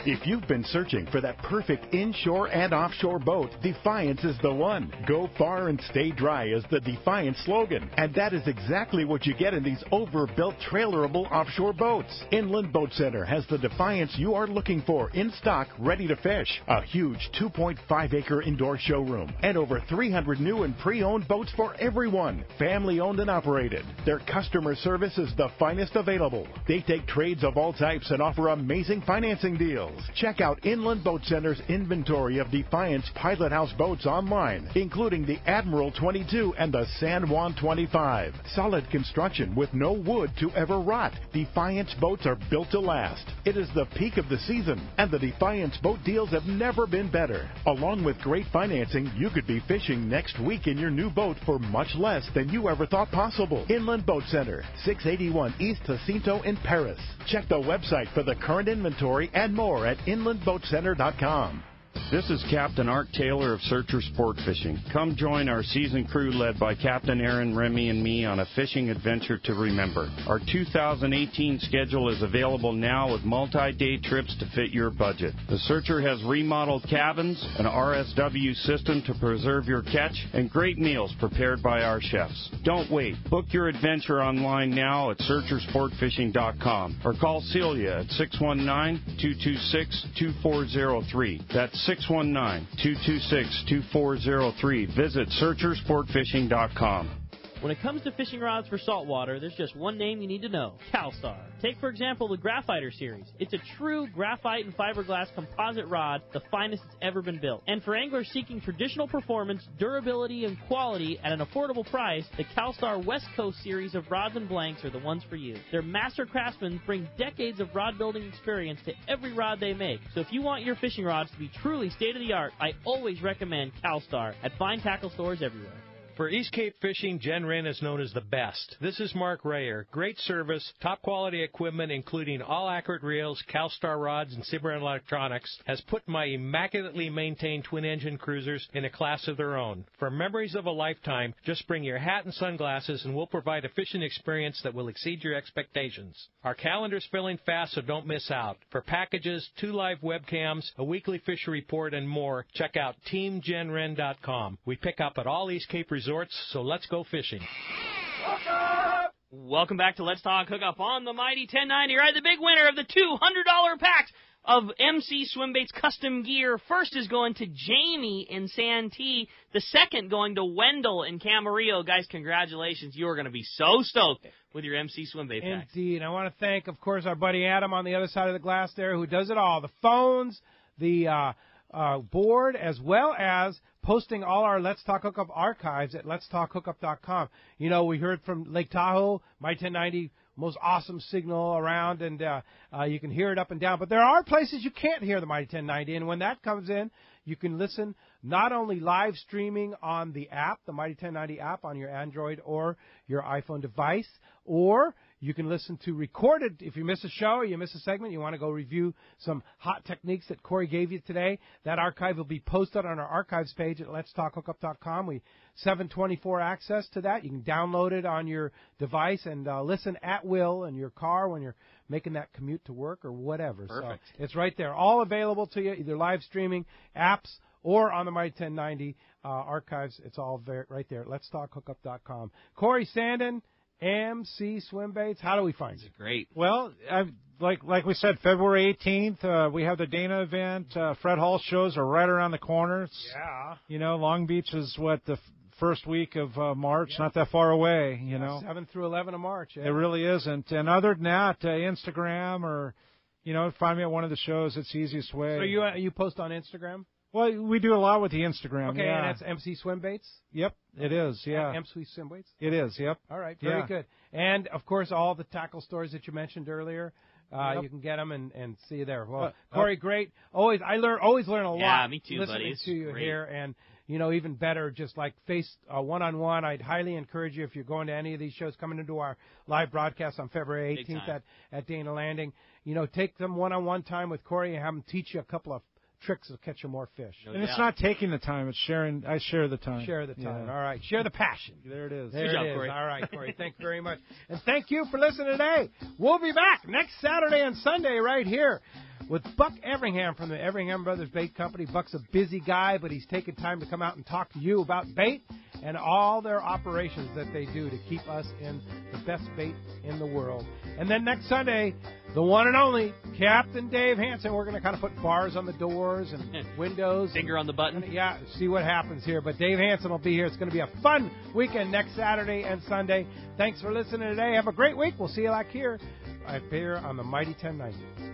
If you've been searching for that perfect inshore and offshore boat, Defiance is the one. Go far and stay dry is the Defiance slogan. And that is exactly what you get in these overbuilt trailerable offshore boats. Inland Boat Center has the Defiance you are looking for in stock, ready to fish. A huge 2.5-acre indoor showroom and over 300 new and pre-owned boats for everyone. Family owned and operated. Their customer service is the finest available. They take trades of all types and offer amazing financing deals. Check out Inland Boat Center's inventory of Defiance Pilot House boats online, including the Admiral 22 and the San Juan 25. Solid construction with no wood to ever rot. Defiance boats are built to last. It is the peak of the season, and the Defiance boat deals have never been better. Along with great financing, you could be fishing next week in your new boat for much less than you ever thought possible. Inland Boat Center, 681 East Jacinto in Paris. Check the website for the current inventory and more at inlandboatcenter.com. This is Captain Art Taylor of Searcher Sport Fishing. Come join our season crew led by Captain Aaron, Remy, and me on a fishing adventure to remember. Our 2018 schedule is available now with multi-day trips to fit your budget. The Searcher has remodeled cabins, an RSW system to preserve your catch, and great meals prepared by our chefs. Don't wait. Book your adventure online now at searchersportfishing.com or call Celia at 619-226-2403. That's 619-226-2403. Visit searchersportfishing.com. When it comes to fishing rods for saltwater, there's just one name you need to know, CalStar. Take, for example, the Graphiter series. It's a true graphite and fiberglass composite rod, the finest it's ever been built. And for anglers seeking traditional performance, durability, and quality at an affordable price, the CalStar West Coast series of rods and blanks are the ones for you. Their master craftsmen bring decades of rod building experience to every rod they make. So if you want your fishing rods to be truly state-of-the-art, I always recommend CalStar at fine tackle stores everywhere. For East Cape fishing, Jen Wren is known as the best. This is Mark Rayer. Great service, top quality equipment, including all accurate reels, CalStar rods, and Cimarron electronics, has put my immaculately maintained twin-engine cruisers in a class of their own. For memories of a lifetime, just bring your hat and sunglasses, and we'll provide a fishing experience that will exceed your expectations. Our calendar's filling fast, so don't miss out. For packages, 2 live webcams, a weekly fishery report, and more, check out TeamJenWren.com. We pick up at all East Cape resorts, so let's go fishing. Welcome back to Let's Talk Hookup on the Mighty 1090. Right, the big winner of the $200 packs of MC Swimbaits custom gear. First is going to Jamie in Santee. The second going to Wendell in Camarillo. Guys, congratulations. You are going to be so stoked with your MC Swimbait packs. Indeed. I want to thank, of course, our buddy Adam on the other side of the glass there who does it all. The phones, the board, as well as posting all our Let's Talk Hookup archives at letstalkhookup.com. You know, we heard from Lake Tahoe, My 1090, most awesome signal around, and you can hear it up and down. But there are places you can't hear the Mighty 1090, and when that comes in, you can listen not only live streaming on the app, the Mighty 1090 app on your Android or your iPhone device, or you can listen to recorded. If you miss a show or you miss a segment, you want to go review some hot techniques that Cory gave you today, that archive will be posted on our archives page at letstalkhookup.com. We 724 access to that. You can download it on your device and listen at will in your car when you're making that commute to work or whatever. Perfect. So it's right there, all available to you, either live streaming, apps, or on the Mighty 1090 archives. It's all right there at letstalkhookup.com. Cory, Sanden, MC Swimbaits, how do we find you? Great. Well, like we said, February 18th, we have the Dana event. Fred Hall shows are right around the corner. Yeah. You know, Long Beach is the first week of March, not that far away, you know. 7 through 11 of March. Yeah. It really isn't. And other than that, Instagram or, find me at one of the shows. It's the easiest way. So you post on Instagram? Well, we do a lot with the Instagram. Okay, yeah. and that's MC Swimbaits? Yep, it is, yeah. MC Swimbaits? It is, yep. All right, very good. And, of course, all the tackle stories that you mentioned earlier, you can get them and see you there. Well, Cory, great. Always learn a lot. Yeah, me too, listening buddy. It's to you great. here. And, even better, just like face one-on-one. I'd highly encourage you, if you're going to any of these shows, coming into our live broadcast on February 18th at Dana Landing, take them one-on-one time with Cory and have him teach you a couple of tricks to catch you more fish. And it's not taking the time, it's sharing. I share the time. Share the time. Yeah. All right. Share the passion. There it is. There Good job, it is. Cory. All right, Cory. Thank you very much. And thank you for listening today. We'll be back next Saturday and Sunday right here with Buck Everingham from the Everingham Brothers Bait Company. Buck's a busy guy, but he's taken time to come out and talk to you about bait and all their operations that they do to keep us in the best bait in the world. And then next Sunday, the one and only Captain Dave Hansen. We're going to kind of put bars on the doors and windows. Finger on the button. Yeah, see what happens here. But Dave Hansen will be here. It's going to be a fun weekend next Saturday and Sunday. Thanks for listening today. Have a great week. We'll see you back here on the Mighty 1090.